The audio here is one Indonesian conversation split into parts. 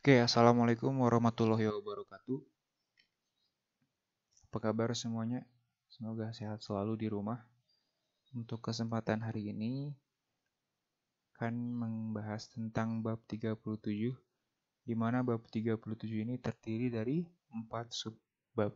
Oke, assalamualaikum warahmatullahi wabarakatuh. Apa kabar semuanya? Semoga sehat selalu di rumah. Untuk kesempatan hari ini akan membahas tentang bab 37, di mana bab 37 ini terdiri dari 4 subbab.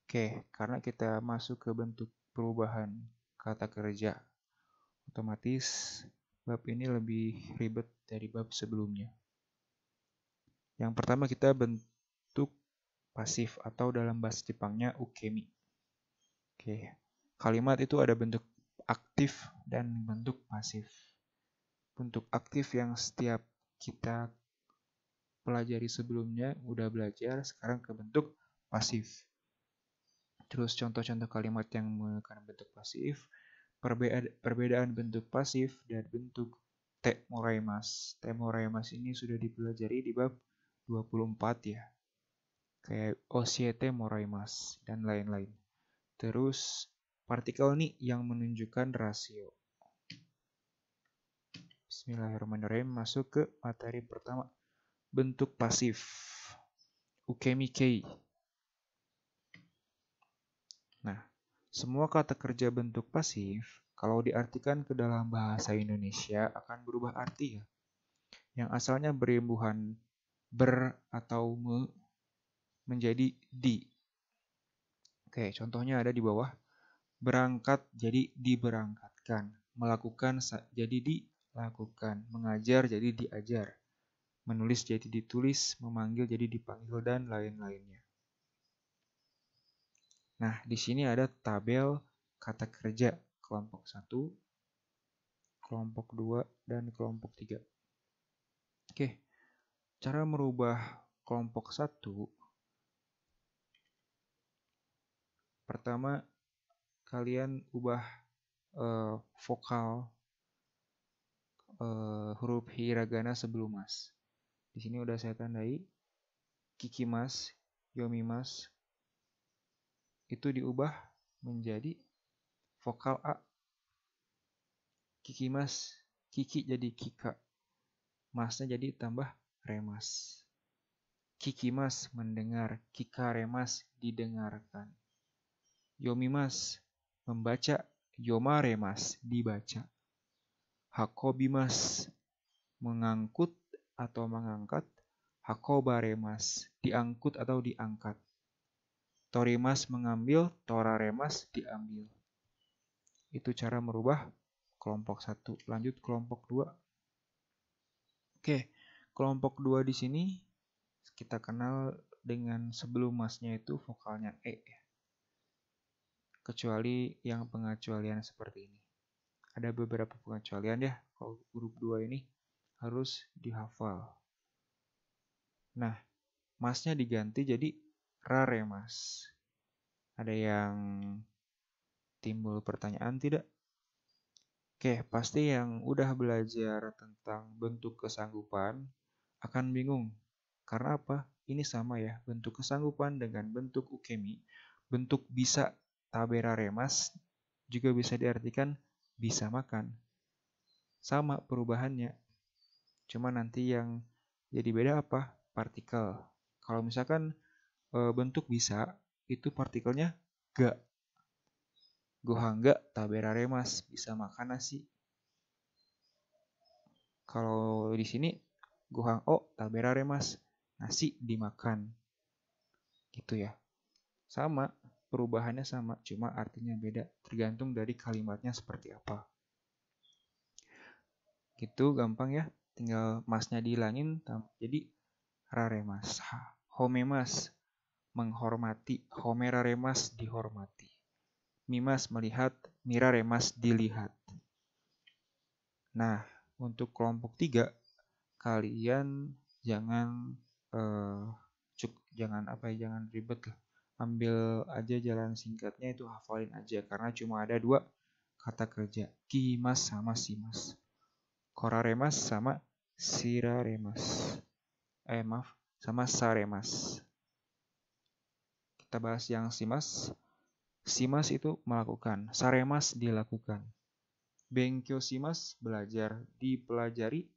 Oke, karena kita masuk ke bentuk perubahan kata kerja, otomatis bab ini lebih ribet dari bab sebelumnya. Yang pertama kita bentuk pasif atau dalam bahasa Jepangnya ukemi. Oke, kalimat itu ada bentuk aktif dan bentuk pasif. Bentuk aktif yang setiap kita pelajari sebelumnya udah belajar, sekarang ke bentuk pasif. Terus contoh-contoh kalimat yang menggunakan bentuk pasif, perbedaan bentuk pasif dan bentuk te moraimasu. Te moraimasu ini sudah dipelajari di bab 24 ya. Kayak oshiete moraimasu dan lain-lain. Terus partikel ni yang menunjukkan rasio. Bismillahirrahmanirrahim. Masuk ke materi pertama. Bentuk pasif. Ukemi kei. Nah, semua kata kerja bentuk pasif, kalau diartikan ke dalam bahasa Indonesia akan berubah arti ya. Yang asalnya berimbuhan ber atau me menjadi di. Oke, contohnya ada di bawah. Berangkat jadi diberangkatkan. Melakukan jadi dilakukan. Mengajar jadi diajar. Menulis jadi ditulis. Memanggil jadi dipanggil dan lain-lainnya. Nah, di sini ada tabel kata kerja kelompok 1, kelompok 2, dan kelompok 3. Oke, cara merubah kelompok 1. Pertama, kalian ubah vokal huruf hiragana sebelum mas. Di sini udah saya tandai kikimas, yomimas itu diubah menjadi vokal A. Kikimas, kiki jadi kika. Masnya jadi tambah remas. Kikimas mendengar, kika remas didengarkan. Yomimas membaca, yoma remas dibaca. Hakobimas mengangkut atau mengangkat, hakobaremas diangkut atau diangkat. Torimas mengambil, toraremas diambil. Itu cara merubah kelompok 1. Lanjut kelompok 2. Oke, kelompok 2 di sini kita kenal dengan sebelum masnya itu vokalnya E. Kecuali yang pengecualian seperti ini. Ada beberapa pengecualian ya, kalau huruf 2 ini harus dihafal. Nah, masnya diganti jadi raremas. Ada yang timbul pertanyaan tidak? Oke, pasti yang udah belajar tentang bentuk kesanggupan akan bingung. Karena apa? Ini sama ya, bentuk kesanggupan dengan bentuk ukemi. Bentuk bisa taberaremas juga bisa diartikan bisa makan. Sama perubahannya. Cuma nanti yang jadi beda apa? Partikel. Kalau misalkan bentuk bisa, itu partikelnya ga. Gohangga taberaremas, bisa makan nasi. Kalau di sini gohang o taberaremas, nasi dimakan. Gitu ya. Sama, perubahannya sama, cuma artinya beda, tergantung dari kalimatnya seperti apa. Gitu gampang ya, tinggal masnya dihilangin, jadi raremas. Homemas, menghormati, homeraremas dihormati. Mimas melihat, miraremas dilihat. Nah, untuk kelompok 3 kalian jangan jangan ribet lah. Ambil aja jalan singkatnya, itu hafalin aja karena cuma ada 2 kata kerja, kimas sama simas. Koraremas sama siraremas. Sama saremas. Kita bahas yang simas. Simas itu melakukan, saremas dilakukan. Benkyo simas belajar, dipelajari.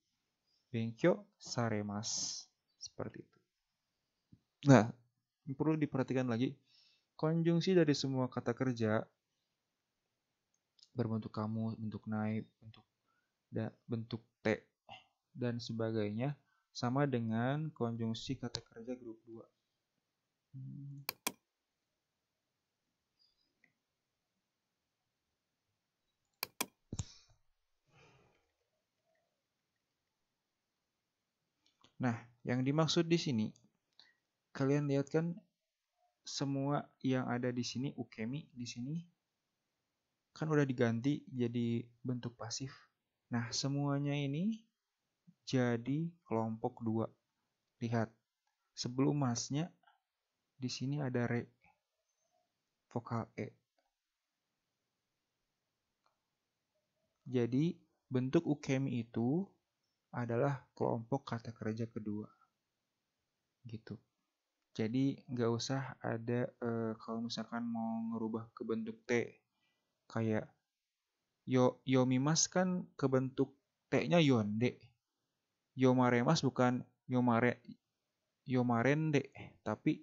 Benkyo saremas. Seperti itu. Nah, perlu diperhatikan lagi, konjungsi dari semua kata kerja berbentuk kamu, bentuk naib, bentuk T, dan sebagainya sama dengan konjungsi kata kerja grup 2. Nah, yang dimaksud di sini, kalian lihat kan semua yang ada di sini, ukemi di sini kan udah diganti jadi bentuk pasif. Nah, semuanya ini jadi kelompok 2. Lihat, sebelum masnya di sini ada re, vokal E. Jadi, bentuk ukemi itu adalah kelompok kata kerja kedua. Gitu. Jadi, nggak usah ada, kalau misalkan mau ngerubah ke bentuk T, kayak yomimas kan ke bentuk T-nya yonde. Yomaremas bukan yomarende, tapi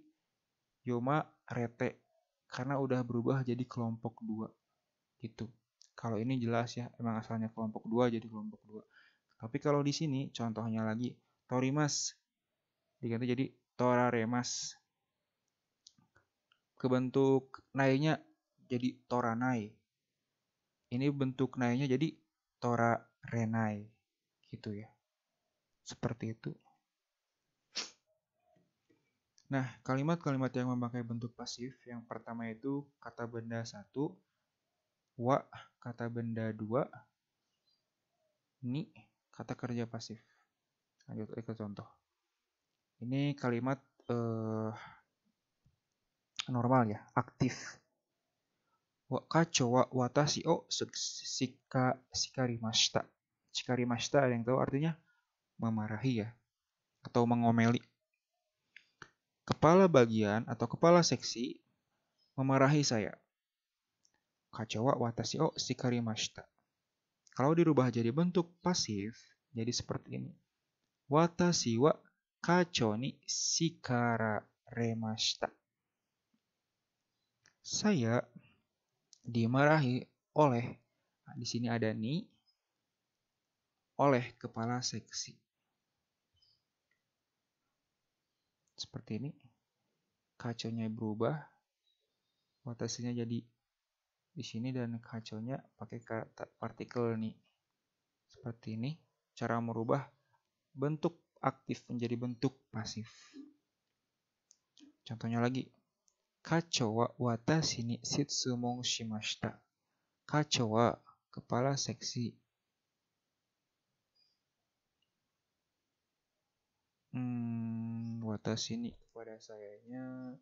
yomarete. Karena udah berubah jadi kelompok 2. Gitu. Kalau ini jelas ya, emang asalnya kelompok 2 jadi kelompok 2. Tapi kalau di sini contohnya lagi, torimas diganti jadi toraremas. Kebentuk nainya jadi toranai. Ini bentuk nainya jadi torarenai. Gitu ya. Seperti itu. Nah, kalimat-kalimat yang memakai bentuk pasif, yang pertama itu kata benda 1, wa kata benda 2, ni kata kerja pasif. Lanjut ke contoh. Ini kalimat normal ya, aktif. Kacho wa watashi o shikarimashita. Shikarimashita ada yang tahu artinya memarahi ya, atau mengomeli. Kepala bagian atau kepala seksi memarahi saya. Kacho wa watashi o shikarimashita. Kalau dirubah jadi bentuk pasif, jadi seperti ini. Watashi wa kacho ni shikararemashita. Saya dimarahi oleh, nah, di sini ada ni, oleh kepala seksi. Seperti ini. Kaconya berubah, watashinya jadi di sini dan kaconya pakai kata partikel ni. Seperti ini. Cara merubah bentuk aktif menjadi bentuk pasif. Contohnya lagi. Kacho wa watashi ni shitsumon shimashita. Kacho wa kepala seksi. Watashi ni kepada sayanya.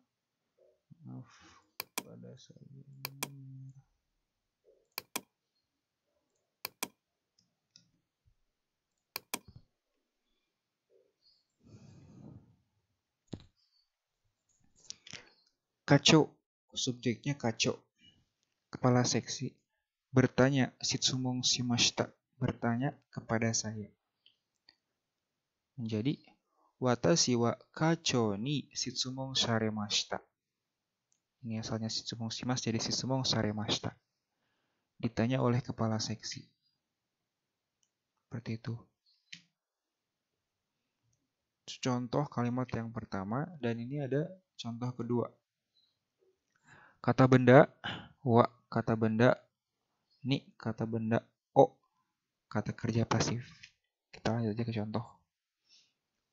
Maaf, kepada saya. Kacho, subjeknya kacho. Kepala seksi bertanya, shitsumon shimashita, bertanya kepada saya. Menjadi watashi wa kacho ni shitsumon sharemashita. Ini asalnya shitsumon shimasu jadi shitsumon sharemashita. Ditanya oleh kepala seksi. Seperti itu. Contoh kalimat yang pertama, dan ini ada contoh kedua. Kata benda, wa kata benda, ni kata benda, o kata kerja pasif. Kita lanjut aja ke contoh.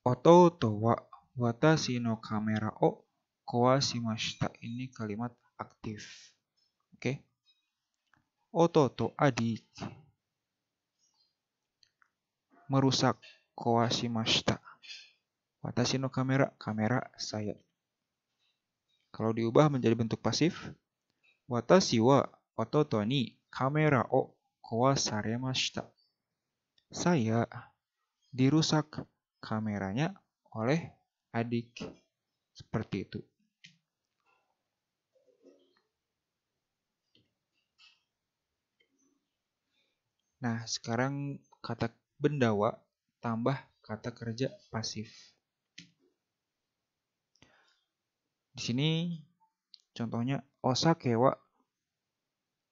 Ototo wa watashi no kamera o kawashimashita. Ini kalimat aktif. Oke. Ototo adik merusak kawashimashita. Watashi no kamera, kamera saya. Kalau diubah menjadi bentuk pasif, watashi wa ototo ni kamera o kawasaremashita. Saya dirusak kameranya oleh adik. Seperti itu. Nah, sekarang kata benda wa tambah kata kerja pasif. Di sini contohnya osake wa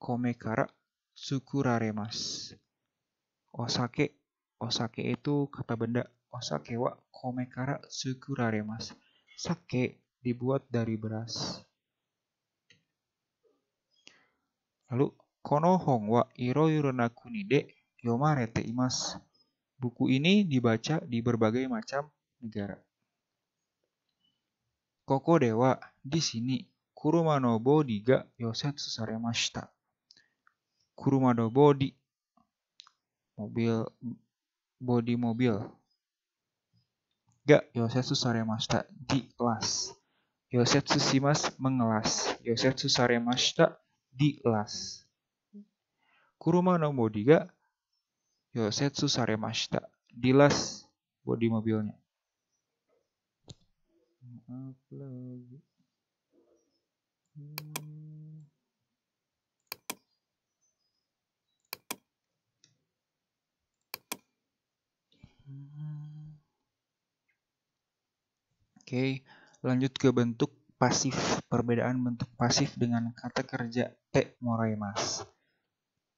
kome kara tsukuraremasu. Osake itu kata benda. Osake wa kome kara tsukuraremasu. Sake dibuat dari beras. Lalu kono hon wa iroiro na kuni de yomarete imasu. Buku ini dibaca di berbagai macam negara. Koko de wa di sini kuruma no body ga yosetsu saremashita. Kuruma no body body mobil ga yosetsu saremashita dilas. Yosetsu shimasu mengelas. Yosetsu saremashita dilas. Kuruma no body ga yosetsu saremashita dilas bodi mobilnya. Maaf lagi. Oke, lanjut ke bentuk pasif. Perbedaan bentuk pasif dengan kata kerja te moraimasu.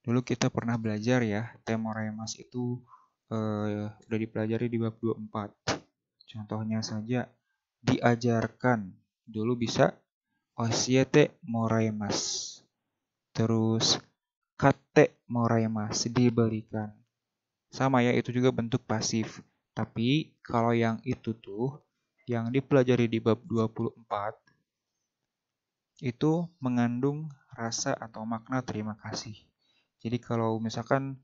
Dulu kita pernah belajar ya, te moraimasu itu udah dipelajari di bab 24. Contohnya saja, diajarkan. Dulu bisa oshiete moraimasu. Terus katte moraimasu, dibelikan. Sama ya, itu juga bentuk pasif. Tapi kalau yang itu tuh, yang dipelajari di bab 24, itu mengandung rasa atau makna terima kasih. Jadi kalau misalkan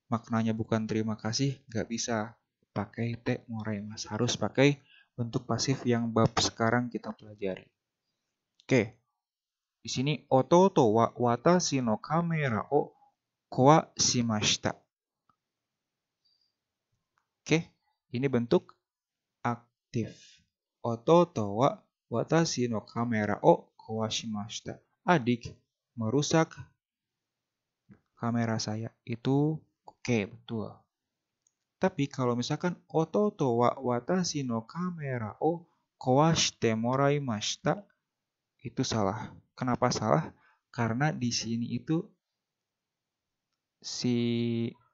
maknanya bukan terima kasih, nggak bisa pakai te moraimasu. Harus pakai bentuk pasif yang bab sekarang kita pelajari. Oke, di sini ototo wa watashi no kamera o kawashimashita. Oke, ini bentuk aktif. Ototo wa watashi no kamera o kawashimashita. Adik merusak kamera saya. Itu oke, betul. Tapi kalau misalkan ototo wa watashi no kamera o kawashite moraimashita, itu salah. Kenapa salah? Karena di sini itu si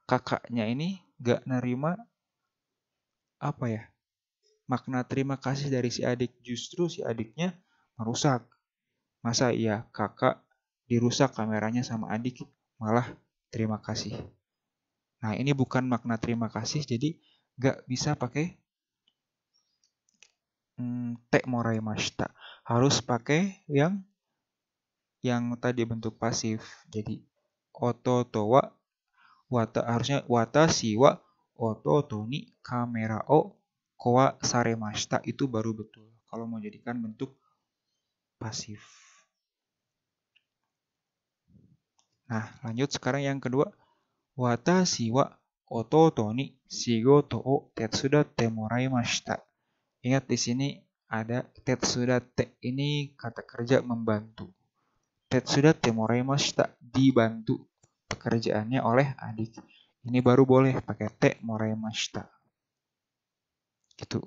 kakaknya ini gak nerima apa ya? Makna terima kasih dari si adik. Justru si adiknya merusak. Masa iya kakak dirusak kameranya sama adik malah terima kasih. Nah, ini bukan makna terima kasih, jadi nggak bisa pakai te moraimashita. Harus pakai yang tadi bentuk pasif. Jadi ototo wa harusnya watashi wa ototo ni kamera o kawasaremashita, itu baru betul. Kalau mau jadikan bentuk pasif. Nah, lanjut sekarang yang kedua. Watashi wa ototo ni shigoto o tetsudatte moraimashita. Ingat di sini ada tetsudatte, ini kata kerja membantu. Tetsudatte moraimashita, dibantu pekerjaannya oleh adik. Ini baru boleh pakai te moraimashita. Gitu.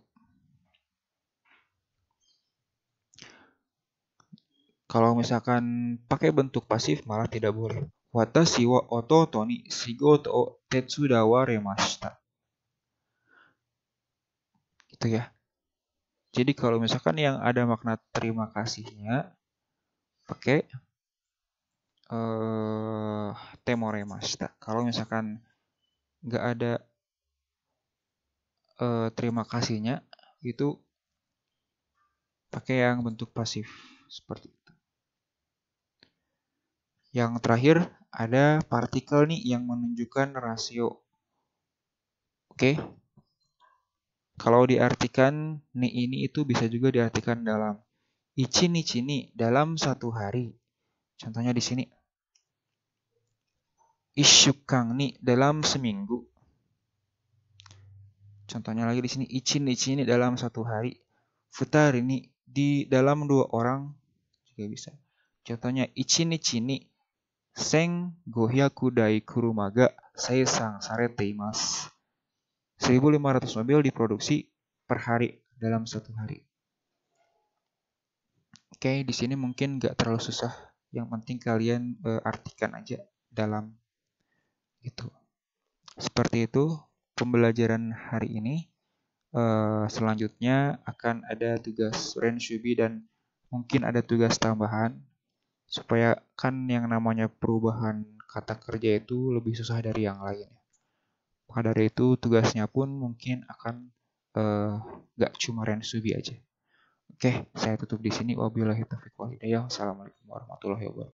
Kalau misalkan pakai bentuk pasif malah tidak boleh. Watashi wa ototo ni shigoto o tetsudawaremashita. Gitu ya. Jadi kalau misalkan yang ada makna terima kasihnya pakai te moraimashita. Kalau misalkan nggak ada terima kasihnya, itu pakai yang bentuk pasif seperti itu. Yang terakhir ada partikel nih yang menunjukkan rasio. Oke. Kalau diartikan nih ini itu bisa juga diartikan dalam ichi nichi ni, dalam satu hari. Contohnya di sini. Ishukan ni, dalam seminggu. Contohnya lagi di sini ichi nichi ni, dalam satu hari. Futari ni, di dalam 2 orang juga bisa. Contohnya ichi nichi ni 1500 dai kuruma ga seisan sarete imasu. 1500 mobil diproduksi per hari dalam 1 hari. Oke, di sini mungkin nggak terlalu susah. Yang penting kalian artikan aja dalam itu. Seperti itu pembelajaran hari ini. Selanjutnya akan ada tugas Renshubi dan mungkin ada tugas tambahan supaya kan yang namanya perubahan kata kerja itu lebih susah dari yang lain. Maka dari itu tugasnya pun mungkin akan nggak cuma Renshubi aja. Oke, saya tutup di sini. Wabillahi taufiq wal hidayah. Wassalamualaikum warahmatullahi wabarakatuh.